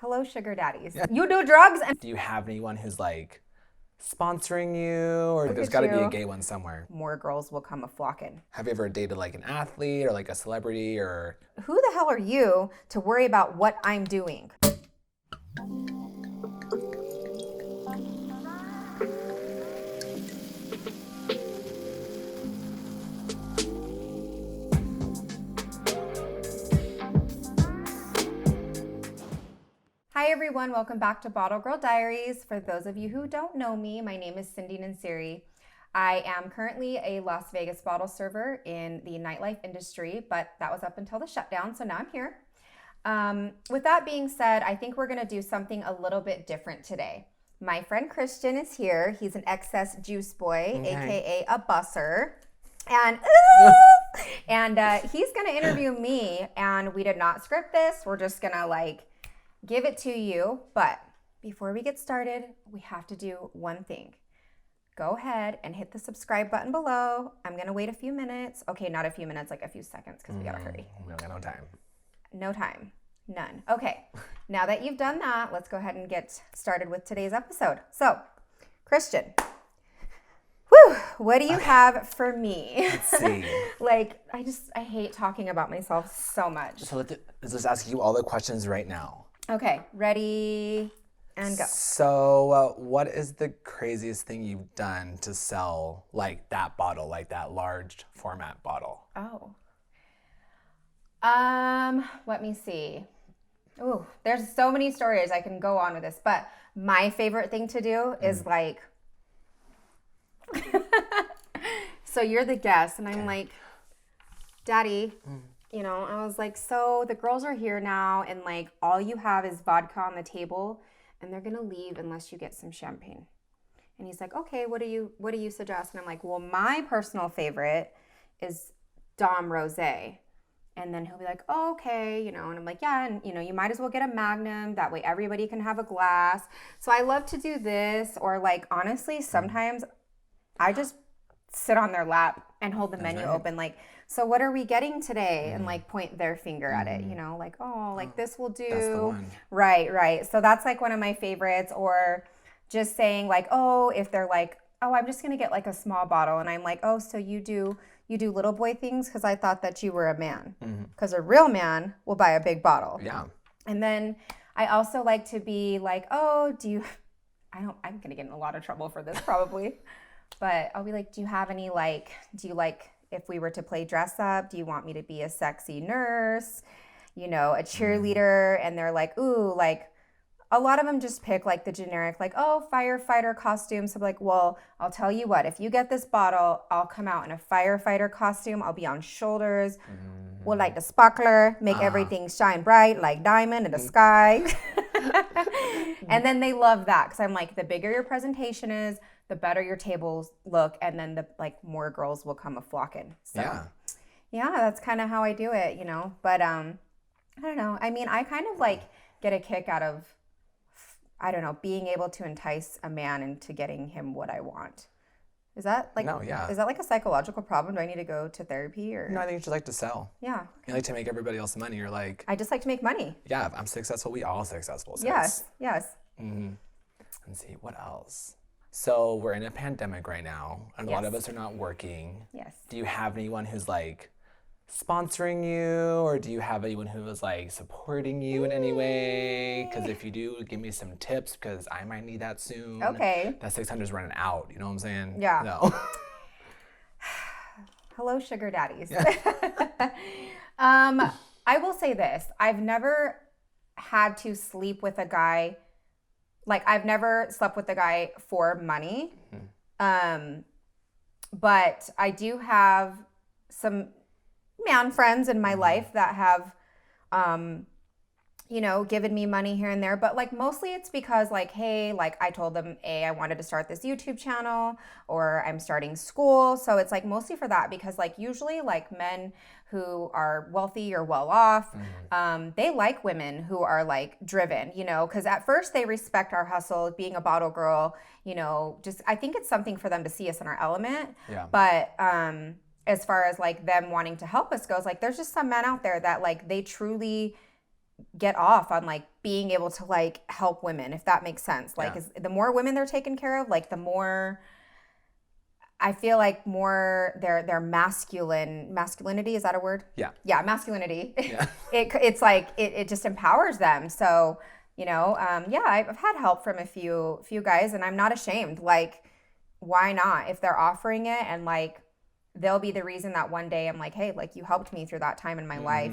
Hello, sugar daddies. Yeah. You do drugs and do you have anyone who's like sponsoring you, or there's got to be a gay one somewhere? More girls will come a flocking. Have you ever dated like an athlete or like a celebrity or? Who the hell are you to worry about what I'm doing? Hi everyone, welcome back to Bottle Girl Diaries. For those of you who don't know me, my name is Cindy Nansiri. I am currently a Las Vegas bottle server in the nightlife industry, but that was up until the shutdown, so now I'm here. With that being said, I think we're gonna do something a little bit different today. My friend Cristian is here. He's an excess juice boy, AKA a busser. And he's gonna interview me, and we did not script this. We're just gonna give it to you. But before we get started, we have to do one thing. Go ahead and hit the subscribe button below. I'm gonna wait a few minutes. Okay, not a few minutes, like a few seconds, because we gotta hurry. We don't got no time. No time, none. Okay, now that you've done that, let's go ahead and get started with today's episode. So, Cristian, what do you have for me? Let's see. I hate talking about myself so much. So let's just ask you all the questions right now. Okay, ready and go. So what is the craziest thing you've done to sell like that bottle, like that large format bottle? Oh. Let me see. Ooh, there's so many stories I can go on with this, but my favorite thing to do is so you're the guest and I'm like, Daddy, I was like, so the girls are here now and all you have is vodka on the table and they're gonna leave unless you get some champagne. And he's like, okay, what do you suggest? And I'm like, well, my personal favorite is Dom Rosé. And then he'll be like, oh, okay, and I'm like, yeah, and you might as well get a Magnum. That way everybody can have a glass. So I love to do this, or honestly, sometimes I just sit on their lap and hold the menu open, so what are we getting today? And point their finger at it, this will do. That's the one. Right. So that's one of my favorites. Or just saying if they're I'm just gonna get a small bottle, and I'm like, oh, so you do little boy things? Because I thought that you were a man. Because a real man will buy a big bottle. Yeah. And then I also like to be oh, I'm gonna get in a lot of trouble for this probably. But I'll be like, do you have any do you if we were to play dress up, do you want me to be a sexy nurse, a cheerleader? And they're like, ooh, a lot of them just pick the generic, firefighter costume. So I'm like, well, I'll tell you what, if you get this bottle, I'll come out in a firefighter costume. I'll be on shoulders with the sparkler, make everything shine bright like diamond in the sky. And then they love that because I'm like, the bigger your presentation is, the better your tables look, and then the more girls will come a flocking. So yeah, that's kind of how I do it, But I don't know. I mean, I kind of get a kick out of, I don't know, being able to entice a man into getting him what I want. Is that No, yeah. Is that a psychological problem? Do I need to go to therapy or? No, I think you just like to sell. Yeah. You like to make everybody else money. You're like, I just like to make money. yeah, if I'm successful, we all successful. So Yes. Let's see, what else? So we're in a pandemic right now, and a lot of us are not working. Yes. Do you have anyone who's sponsoring you, or do you have anyone who is supporting you in any way? Because if you do, give me some tips, because I might need that soon. Okay. That 600 is running out. You know what I'm saying? Yeah. No. Hello, sugar daddies. Yeah. I will say this. I've never had to sleep with a guy. I've never slept with a guy for money. But I do have some man friends in my life that have, given me money here and there. But mostly it's because hey, I told them, I wanted to start this YouTube channel, or I'm starting school. So it's mostly for that, because usually men who are wealthy or well off, they like women who are driven, because at first they respect our hustle, being a bottle girl, just, I think it's something for them to see us in our element. Yeah. But as far as them wanting to help us goes, there's just some men out there that they truly get off on like being able to like help women, if that makes sense. Like, the more women they're taken care of, like the more I feel like more their masculinity, is that a word? Yeah. Yeah, masculinity. Yeah. It's like it just empowers them. So, yeah, I've had help from a few guys, and I'm not ashamed. Like, why not? If they're offering it, and like they'll be the reason that one day I'm like, hey, like you helped me through that time in my life,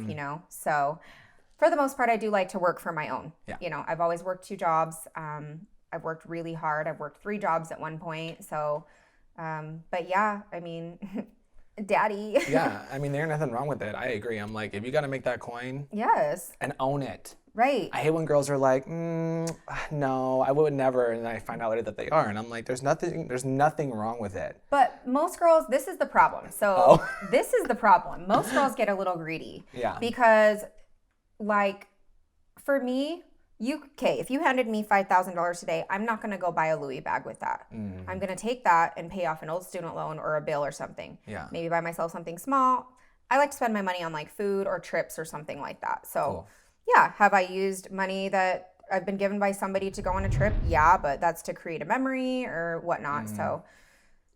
So for the most part, I do like to work for my own. Yeah. I've always worked 2 jobs. I've worked really hard. I've worked 3 jobs at one point. So, but yeah, I mean, daddy. Yeah, I mean, there's nothing wrong with it. I agree. I'm like, if you got to make that coin, Yes. and own it. Right. I hate when girls are like, no, I would never, and then I find out later that they are, and I'm like, there's nothing wrong with it. But most girls, this is the problem. So this is the problem. Most girls get a little greedy. Yeah. Because, like, for me, if you handed me $5,000 today, I'm not going to go buy a Louis bag with that. Mm-hmm. I'm going to take that and pay off an old student loan or a bill or something. Yeah. Maybe buy myself something small. I like to spend my money on like food or trips or something like that. So, Cool. Yeah, have I used money that I've been given by somebody to go on a trip? Yeah, but that's to create a memory or whatnot. So,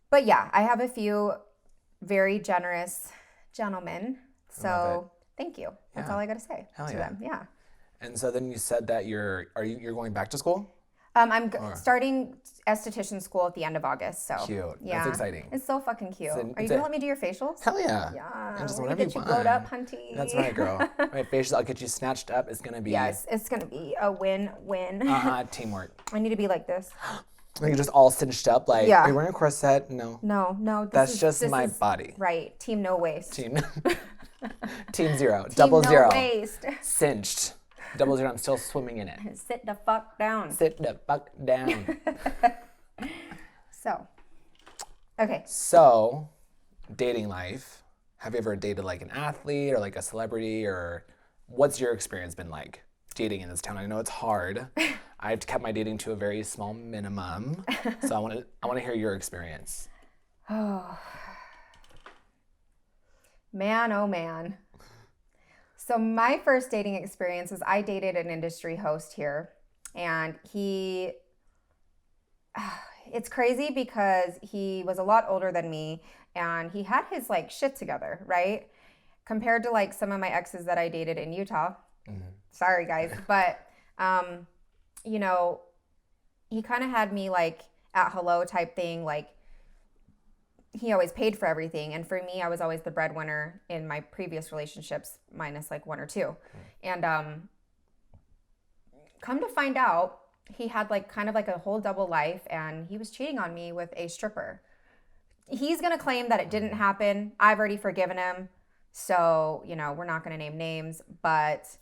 but yeah, I have a few very generous gentlemen. So thank you. That's all I got to say to them. Yeah. And so then you said that you're going back to school? I'm starting esthetician school at the end of August. So Cute. Yeah. That's exciting. It's so fucking cute. Are you gonna let me do your facials? Hell yeah. Yeah. And just Let me whatever get you you glowed want. up, hunty. That's right, girl. My facials, I'll get you snatched up. It's gonna be Yes, it's gonna be a win-win. Teamwork. I need to be like this. Like just all cinched up. Like, are you wearing a corset? No. No. That's just my body. Right. Team no waist. Team 0. Team Double no 0. waist. Cinched. 0. I'm still swimming in it. Sit the fuck down. Sit the fuck down. So, dating life. Have you ever dated like an athlete or like a celebrity, or what's your experience been like dating in this town? I know it's hard. I've kept my dating to a very small minimum. So I want to hear your experience. Oh. Man, oh man. So my first dating experience was I dated an industry host here, and it's crazy because he was a lot older than me, and he had his like shit together, right? Compared to like some of my exes that I dated in Utah. Mm-hmm. Sorry guys, but he kind of had me like at hello type thing, like he always paid for everything. And for me, I was always the breadwinner in my previous relationships, minus like 1 or 2. And come to find out, he had like kind of like a whole double life, and he was cheating on me with a stripper. He's going to claim that it didn't happen. I've already forgiven him. So, we're not going to name names, but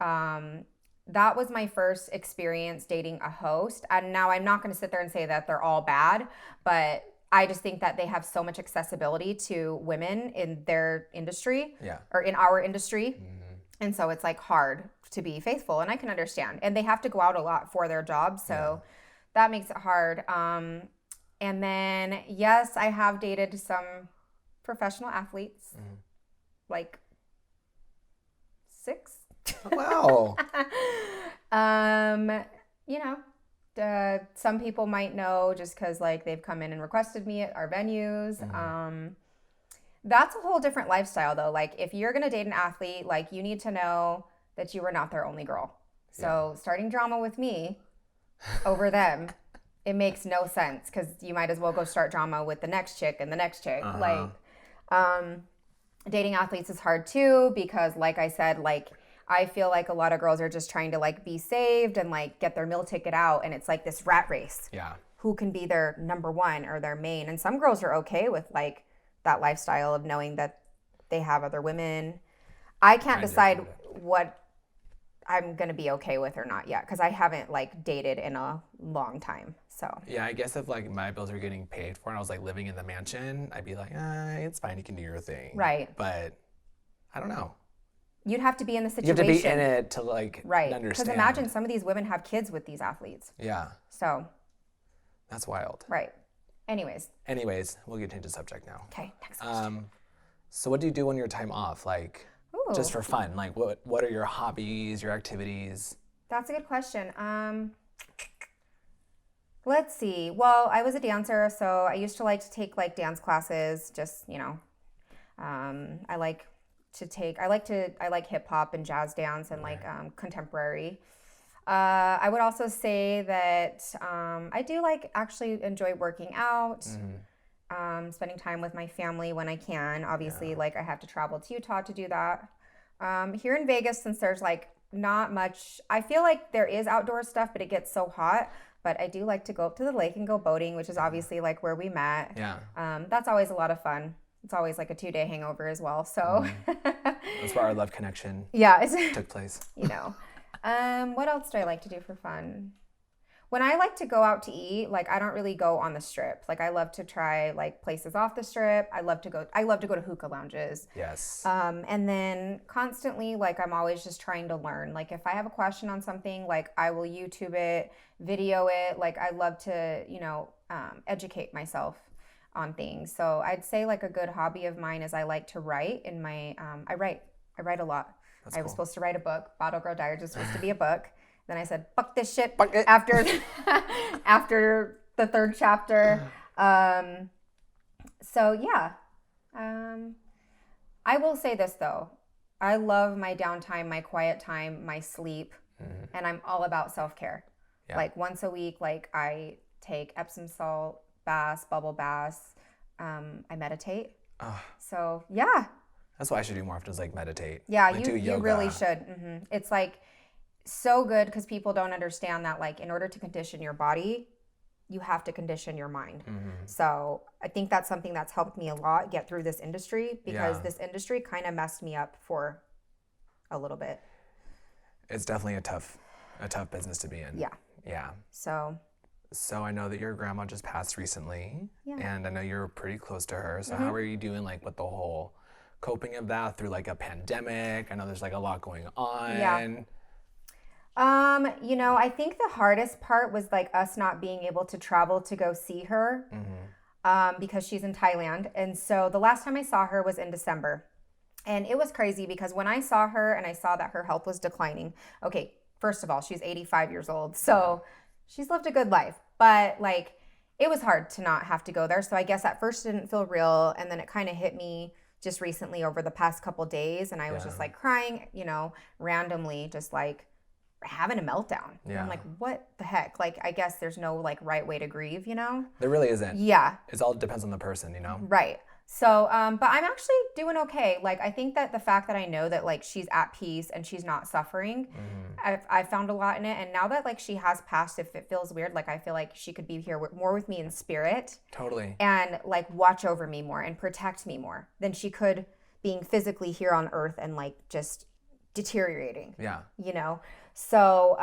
that was my first experience dating a host. And now I'm not going to sit there and say that they're all bad, but I just think that they have so much accessibility to women in their industry or in our industry. Mm-hmm. And so it's like hard to be faithful, and I can understand. And they have to go out a lot for their job. So that makes it hard. And then, yes, I have dated some professional athletes, like 6. Oh, wow. Some people might know just because like they've come in and requested me at our venues. Mm-hmm. That's a whole different lifestyle though. Like if you're going to date an athlete, like you need to know that you are not their only girl. So starting drama with me over them, it makes no sense, because you might as well go start drama with the next chick and the next chick. Like dating athletes is hard too, because like I said, like I feel like a lot of girls are just trying to like be saved and like get their meal ticket out, and it's like this rat race. Yeah. Who can be their number one or their main? And some girls are okay with like that lifestyle of knowing that they have other women. I can't decide what I'm going to be okay with or not yet, because I haven't like dated in a long time. So yeah, I guess if like my bills were getting paid for and I was like living in the mansion, I'd be like, it's fine, you can do your thing. Right. But I don't know. You'd have to be in the situation. You have to be in it to like understand. Because imagine some of these women have kids with these athletes. Yeah. So. That's wild. Right. Anyways, we'll get into the subject now. Okay, next question. So what do you do on your time off? Like, Ooh, just for fun? Like, what are your hobbies, your activities? that's a good question. Let's see. Well, I was a dancer, so I used to like to take like dance classes. Just I like I like hip hop and jazz dance and like contemporary. I would also say that I do like actually enjoy working out, spending time with my family when I can. Obviously, like I have to travel to Utah to do that. Here in Vegas, since there's like not much, I feel like there is outdoor stuff, but it gets so hot. But I do like to go up to the lake and go boating, which is obviously like where we met. Yeah. That's always a lot of fun. It's always like a 2-day hangover as well. So That's where our love connection yeah, took place. What else do I like to do for fun? When I like to go out to eat, like I don't really go on the strip. Like I love to try like places off the strip. I love to go to hookah lounges. Yes. And then constantly, like I'm always just trying to learn. Like if I have a question on something, like I will YouTube it, video it. Like I love to, educate myself on things. So I'd say like a good hobby of mine is I like to write in my, I write a lot. That's I was cool. supposed to write a book. Bottle Girl Diaries was supposed to be a book. Then I said, fuck this shit Fuck it. after the third chapter. So yeah. I will say this though. I love my downtime, my quiet time, my sleep, and I'm all about self-care. Yeah. Like once a week, like I take Epsom salt baths, bubble baths. I meditate. So yeah. That's what I should do more often is like meditate. Yeah, like do you yoga. really should. It's like so good because people don't understand that like in order to condition your body, you have to condition your mind. So I think that's something that's helped me a lot get through this industry because this industry kind of messed me up for a little bit. It's definitely a tough business to be in. Yeah. Yeah. So I know that your grandma just passed recently, Yeah. and I know you're pretty close to her. So how are you doing like with the whole coping of that through like a pandemic? I know there's like a lot going on. Yeah. I think the hardest part was like us not being able to travel to go see her because she's in Thailand. And so the last time I saw her was in December. And it was crazy because when I saw her and I saw that her health was declining, okay, first of all, she's 85 years old. So she's lived a good life. But like, it was hard to not have to go there. So I guess at first it didn't feel real. And then it kind of hit me just recently over the past couple days. And I was just like crying, randomly, just like having a meltdown. And I'm like, what the heck? Like, I guess there's no like right way to grieve, There really isn't. Yeah. It all depends on the person, Right. So, but I'm actually doing okay. Like, I think that the fact that I know that like she's at peace and she's not suffering, I found a lot in it. And now that like she has passed, if it feels weird, like I feel like she could be here more with me in spirit. Totally. And like watch over me more and protect me more than she could being physically here on earth and like just deteriorating. Yeah. So,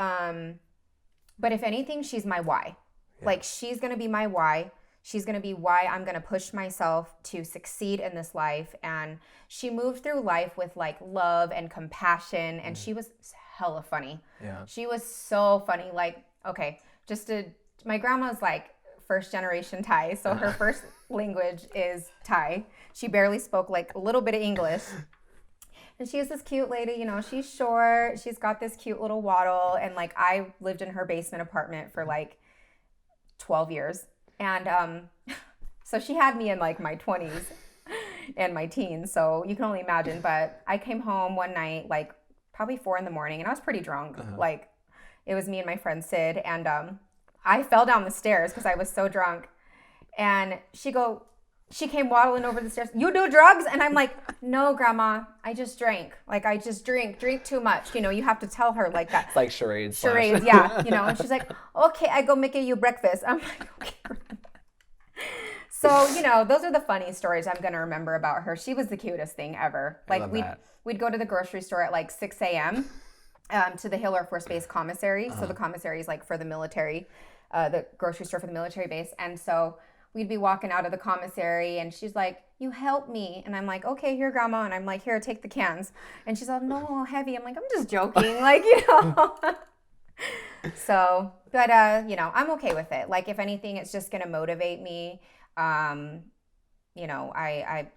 but if anything, she's my why. Yeah. Like she's going to be my why. She's going to be why I'm going to push myself to succeed in this life. And she moved through life with like love and compassion. And she was hella funny. Yeah. She was so funny. Like, okay, my grandma's like first generation Thai. So her first language is Thai. She barely spoke like a little bit of English. And she is this cute lady, she's short. She's got this cute little waddle. And like I lived in her basement apartment for like 12 years. And so she had me in like my 20s and my teens. So you can only imagine. But I came home one night, like probably 4 a.m. and I was pretty drunk. Like it was me and my friend Sid. And I fell down the stairs because I was so drunk. And she came waddling over the stairs. You do drugs? And I'm like, no, Grandma, I just drank. Like, I just drink too much. You have to tell her like that. It's like charades. Charades, yeah. And she's like, okay, I go make you breakfast. I'm like, okay. So, those are the funny stories I'm going to remember about her. She was the cutest thing ever. Like, we'd go to the grocery store at like 6 a.m. To the Hill Air Force Base commissary. So the commissary is like for the military, the grocery store for the military base. And so we'd be walking out of the commissary and she's like, you help me. And I'm like, okay, here, Grandma. And I'm like, here, take the cans. And she's like, no, heavy. I'm like, I'm just joking. Like, So, but, I'm okay with it. Like, if anything, it's just going to motivate me. you know,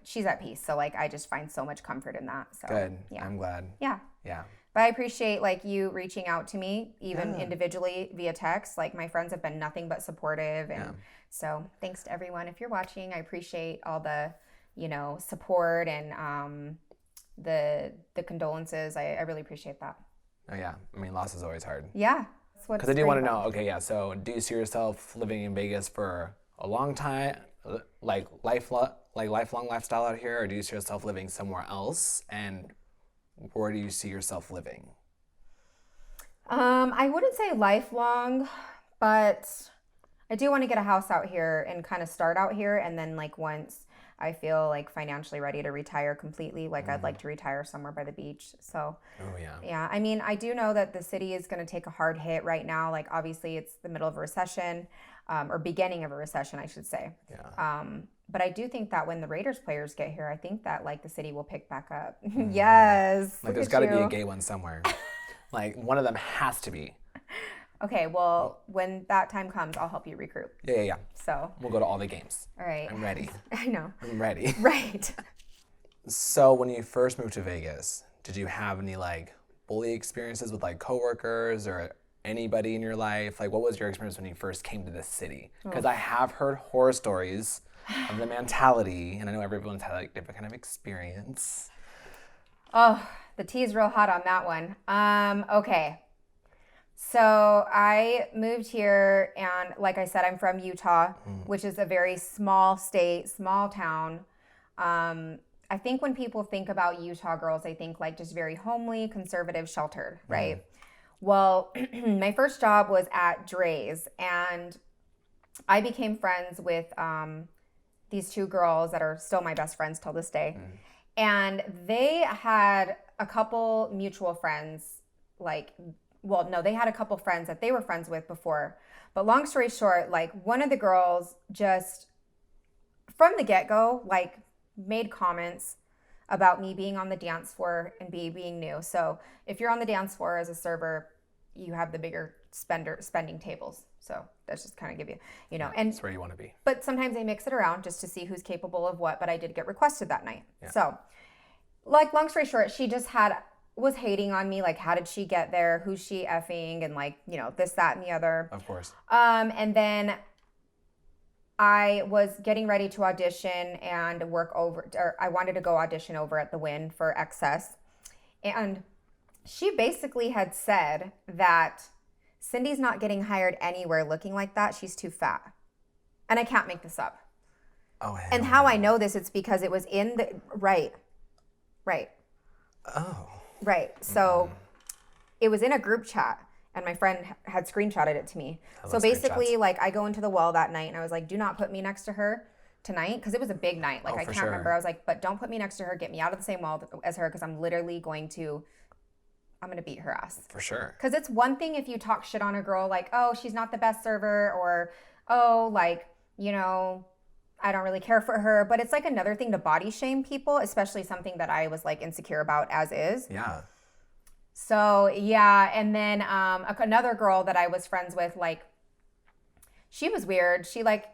she's at peace. So like, I just find so much comfort in that. So Good. yeah. I'm glad. Yeah. Yeah. But I appreciate like you reaching out to me, even individually via text. Like my friends have been nothing but supportive. And so thanks to everyone. If you're watching, I appreciate all the, you know, support and the condolences. I really appreciate that. Oh yeah. I mean, loss is always hard. Yeah. Because I do want to know, okay, yeah, so do you see yourself living in Vegas for a long time, like lifelong lifestyle out here, or do you see yourself living somewhere else? And where do you see yourself living? I wouldn't say lifelong, but I do want to get a house out here and kind of start out here. And then like once I feel like financially ready to retire completely, like I'd like to retire somewhere by the beach. So, yeah. I mean, I do know that the city is going to take a hard hit right now. Like obviously it's the middle of a recession, or beginning of a recession, I should say. Yeah. But I do think that when the Raiders players get here, I think that like the city will pick back up. Yes. Like there's got to be a gay one somewhere. Like one of them has to be. Okay, well, when that time comes, I'll help you recruit. Yeah. So we'll go to all the games. All right. I'm ready. I know. I'm ready. Right. So when you first moved to Vegas, did you have any like bully experiences with like coworkers or anybody in your life? Like what was your experience when you first came to this city? Because I have heard horror stories of the mentality, and I know everyone's had like different kind of experience. Oh, the tea's real hot on that one. Okay. So I moved here, and like I said, I'm from Utah, which is a very small state, small town. I think when people think about Utah girls, they think like just very homely, conservative, sheltered, right? Well, my first job was at Dre's, and I became friends with these two girls that are still my best friends till this day. And they had a couple mutual friends, they had a couple friends that they were friends with before. But long story short, like one of the girls just from the get-go, like made comments about me being on the dance floor and being new. So if you're on the dance floor as a server, you have the bigger spending tables. So that's just kind of give you, you know, and that's where you want to be. But sometimes they mix it around just to see who's capable of what. But I did get requested that night. Yeah. So like long story short, she just was hating on me, like how did she get there, who's she effing, and like, you know, this, that, and the other. Of course. And then I was getting ready to audition and I wanted to go audition over at the Wynn for Excess. And she basically had said that Cindy's not getting hired anywhere looking like that. She's too fat. And I can't make this up. Oh, and how I know this, it's because it was in the, right. Oh. Right. So it was in a group chat, and my friend had screenshotted it to me. So basically, like, I go into the well that night, and I was like, do not put me next to her tonight, because it was a big night. Like, I can't remember. I was like, but don't put me next to her. Get me out of the same well as her, because I'm going to beat her ass. For sure. Because it's one thing if you talk shit on a girl, like, oh, she's not the best server, or, oh, like, you know, I don't really care for her. But it's like another thing to body shame people, especially something that I was like insecure about as is. Yeah. So yeah, and then another girl that I was friends with, like, she was weird. She like,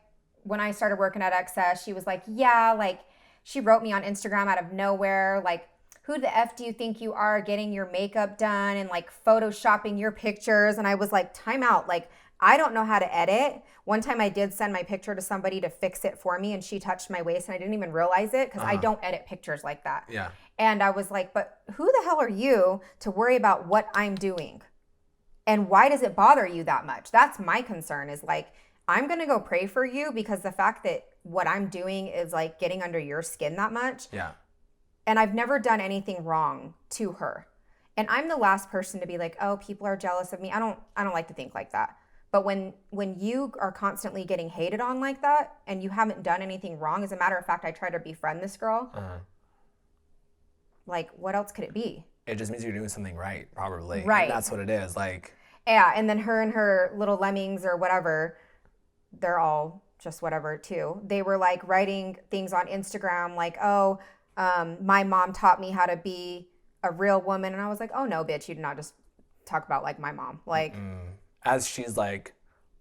when I started working at XS, she was like, yeah, like, she wrote me on Instagram out of nowhere, like, who the F do you think you are, getting your makeup done and like photoshopping your pictures? And I was like, time out, like, I don't know how to edit. One time I did send my picture to somebody to fix it for me, and she touched my waist and I didn't even realize it, because I don't edit pictures like that. Yeah. And I was like, but who the hell are you to worry about what I'm doing? And why does it bother you that much? That's my concern, is like, I'm going to go pray for you, because the fact that what I'm doing is like getting under your skin that much. Yeah. And I've never done anything wrong to her. And I'm the last person to be like, oh, people are jealous of me. I don't like to think like that. But when you are constantly getting hated on like that, and you haven't done anything wrong, as a matter of fact, I tried to befriend this girl. Like, what else could it be? It just means you're doing something right, probably. Right. And that's what it is. Like. Yeah, and then her and her little lemmings or whatever, they're all just whatever too. They were like writing things on Instagram like, oh, my mom taught me how to be a real woman. And I was like, oh no, bitch, you did not just talk about like my mom. Like, as she's like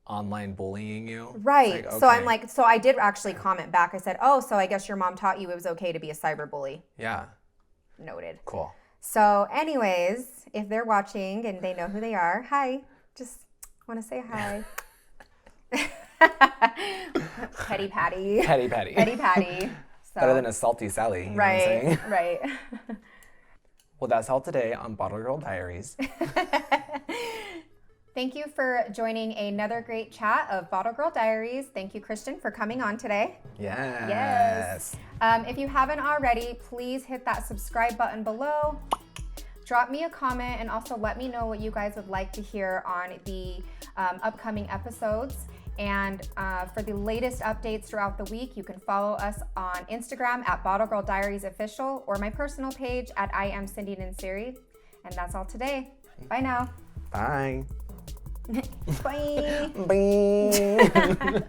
online bullying you. Right. It's like, So I'm okay. like, so I did actually comment back. I said, oh, so I guess your mom taught you it was okay to be a cyberbully. Yeah. Noted. Cool. So anyways, if they're watching and they know who they are, hi. Just want to say hi. Petty Patty. Petty Patty. Petty Patty. So, Better than a salty Sally. You know what I'm right, saying? right. Well, that's all today on Bottle Girl Diaries. Thank you for joining another great chat of Bottle Girl Diaries. Thank you, Cristian, for coming on today. Yes. If you haven't already, please hit that subscribe button below. Drop me a comment and also let me know what you guys would like to hear on the upcoming episodes. And for the latest updates throughout the week, you can follow us on Instagram at Bottle Girl Diaries Official or my personal page at I am Cindy Nansiri. And that's all today. Bye now. Bye. Bye. Bye.